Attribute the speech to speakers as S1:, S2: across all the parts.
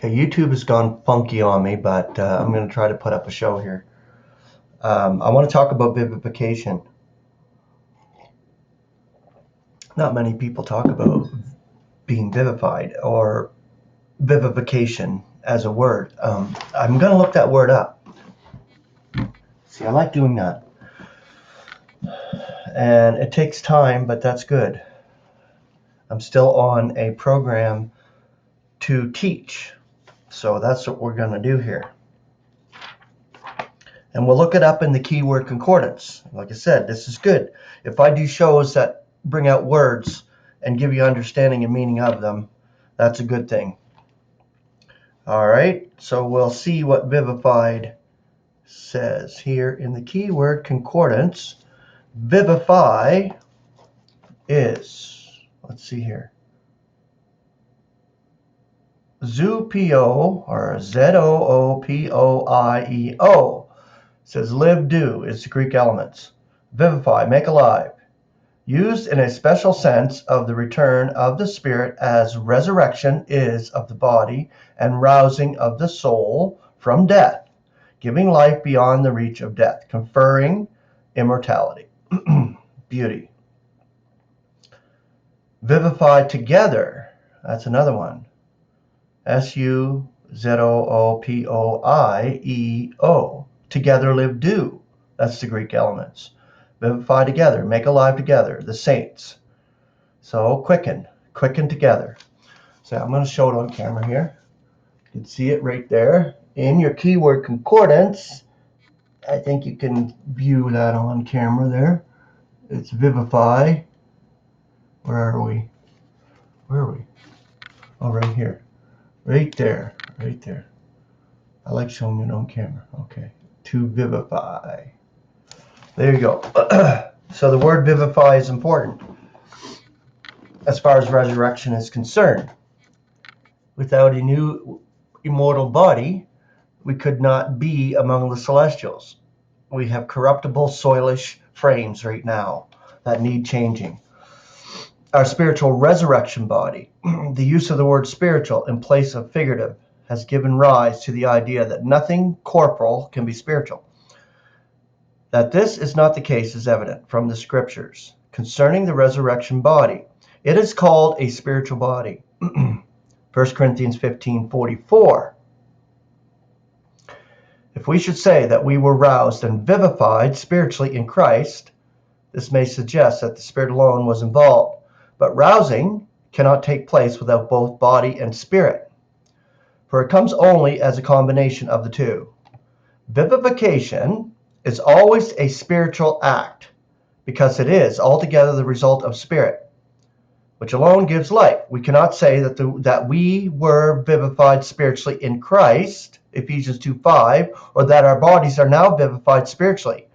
S1: Okay, YouTube has gone funky on me, but I'm going to try to put up a show here. I want to talk about vivification. Not many people talk about being vivified or vivification as a word. I'm going to look that word up. See, I like doing that. And it takes time, but that's good. I'm still on a program to teach. So that's what we're going to do here. And we'll look it up in the keyword concordance. Like I said, this is good. If I do shows that bring out words and give you understanding and meaning of them, that's a good thing. All right, so we'll see what vivified says here in the keyword concordance. Vivify is, let's see here, zoopio or zoopioieo. Says live, do is the Greek elements. Vivify, make alive. Used in a special sense of the return of the spirit as resurrection is of the body and rousing of the soul from death, giving life beyond the reach of death, conferring immortality. Beauty. Vivify together, that's another one. Suzoopioieo. Together live, do. That's the Greek elements. Vivify together, make alive together, the saints. So quicken together. So I'm going to show it on camera here. You can see it right there in your keyword concordance. I think you can view that on camera there. It's vivify. Where are we? Oh, right here. Right there. I like showing it on camera. Okay. To vivify. There you go. So the word vivify is important as far as resurrection is concerned. Without a new immortal body, we could not be among the celestials. We have corruptible, soilish frames right now that need changing. Our spiritual resurrection body, the use of the word spiritual in place of figurative, has given rise to the idea that nothing corporal can be spiritual. That this is not the case is evident from the scriptures concerning the resurrection body. It is called a spiritual body. 1 Corinthians 15:44. If we should say that we were roused and vivified spiritually in Christ, this may suggest that the Spirit alone was involved. But rousing cannot take place without both body and spirit, for it comes only as a combination of the two. Vivification is always a spiritual act, because it is altogether the result of spirit, which alone gives life. We cannot say that we were vivified spiritually in Christ, Ephesians 2:5, or that our bodies are now vivified spiritually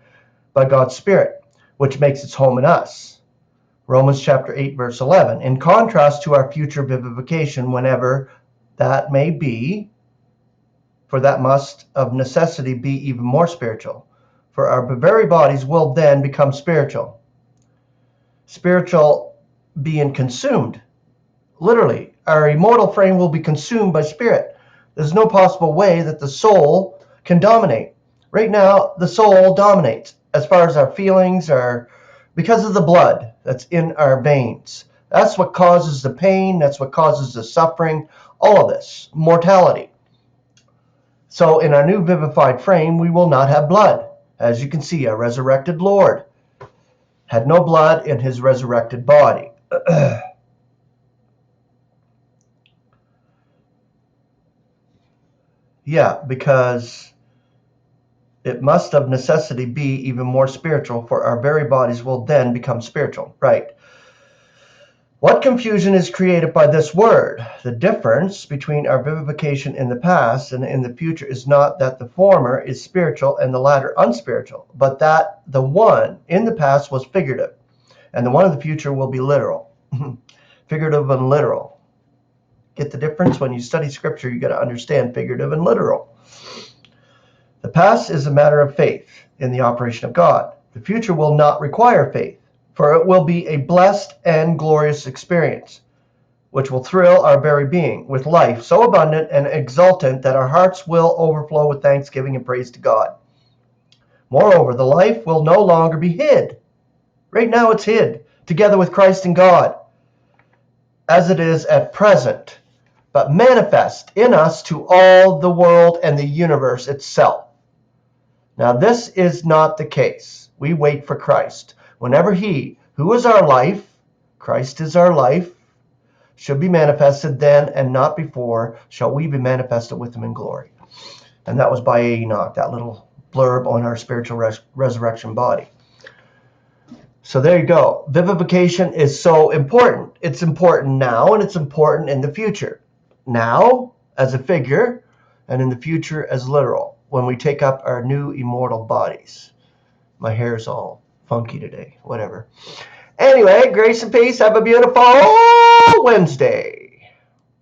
S1: by God's Spirit, which makes its home in us. Romans chapter 8, verse 11. In contrast to our future vivification, whenever that may be, for that must of necessity be even more spiritual, for our very bodies will then become spiritual. Spiritual being consumed. Literally, our immortal frame will be consumed by spirit. There's no possible way that the soul can dominate. Right now, the soul dominates as far as our feelings are because of the blood that's in our veins. That's what causes the pain. That's what causes the suffering. All of this, mortality. So in our new vivified frame, we will not have blood. As you can see, our resurrected Lord had no blood in his resurrected body. Yeah, because it must of necessity be even more spiritual, for our very bodies will then become spiritual. Right. What confusion is created by this word? The difference between our vivification in the past and in the future is not that the former is spiritual and the latter unspiritual, but that the one in the past was figurative, and the one in the future will be literal. Figurative and literal. Get the difference? When you study scripture, you got to understand figurative and literal. The past is a matter of faith in the operation of God. The future will not require faith, for it will be a blessed and glorious experience. which will thrill our very being with life so abundant and exultant that our hearts will overflow with thanksgiving and praise to God. Moreover, the life will no longer be hid. Right now it's hid, together with Christ in God, as it is at present, but manifest in us to all the world and the universe itself. Now this is not the case. We wait for Christ. Whenever he, who is our life, Christ is our life, should be manifested, then and not before shall we be manifested with him in glory. And that was by Enoch, that little blurb on our spiritual resurrection body. So there you go. Vivification is so important. It's important now and it's important in the future. Now as a figure and in the future as literal, when we take up our new immortal bodies. My hair's all funky today, whatever. Anyway, grace and peace. Have a beautiful Wednesday.